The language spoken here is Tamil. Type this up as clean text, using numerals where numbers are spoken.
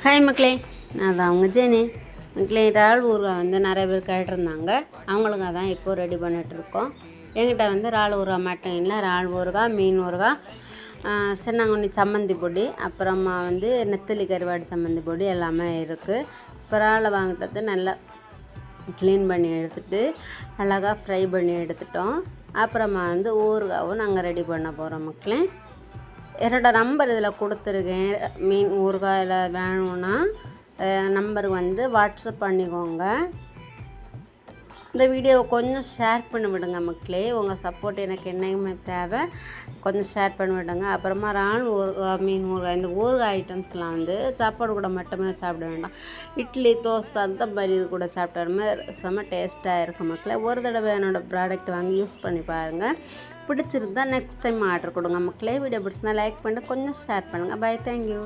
ஹாய் மக்களே, நான் தான் அவங்க ஜெனி. மக்களே, இறால் ஊறுகாய் வந்து நிறைய பேர் கேட்டிருந்தாங்க. அவங்களுக்காக தான் இப்போது ரெடி பண்ணிகிட்ருக்கோம். என்கிட்ட வந்து இறால் ஊறுகாய் மட்டும் இல்லை, இறால் ஊறுகாய், மீன் ஊறுகாய், சின்னங்குண்ணி சம்மந்தி பொடி, அப்புறமா வந்து நெத்தலி கருவாடு சம்மந்தி பொடி எல்லாமே இருக்குது. இப்போ இறாலை வாங்கிட்டது நல்லா க்ளீன் பண்ணி எடுத்துகிட்டு அழகாக ஃப்ரை பண்ணி எடுத்துட்டோம். அப்புறமா வந்து ஊறுகாவும் நாங்கள் ரெடி பண்ண போகிறோம் மக்களே. என்னோட நம்பர் இதில் கொடுத்துருக்கேன். மீன் ஊறுகாயில் வேணும்னா நம்பர் வந்து வாட்ஸ்அப் பண்ணிக்கோங்க. இந்த வீடியோவை கொஞ்சம் ஷேர் பண்ணி விடுங்க மக்களே. உங்கள் சப்போர்ட் எனக்கு என்னைக்குமே தேவை. கொஞ்சம் ஷேர் பண்ணி விடுங்க. அப்புறமா இறால் ஊறுகாய், மீன் ஊறுகாய், இந்த ஊறுகாய் ஐட்டம்ஸ்லாம் வந்து சாப்பாடு கூட மட்டுமே சாப்பிட வேண்டாம். இட்லி, தோசை அந்த மாதிரி இது கூட சாப்பிட்டாலுமே செம்ம டேஸ்ட்டாக இருக்கும் மக்களே. ஒரு தடவை என்னோடய ப்ராடக்ட் வாங்கி யூஸ் பண்ணி பாருங்கள். பிடிச்சிருந்தா நெக்ஸ்ட் டைம் ஆர்டர் கொடுங்க மக்களே. வீடியோ பிடிச்சிருந்தா லைக் பண்ணிட்டு கொஞ்சம் ஷேர் பண்ணுங்கள். Bye, thank you.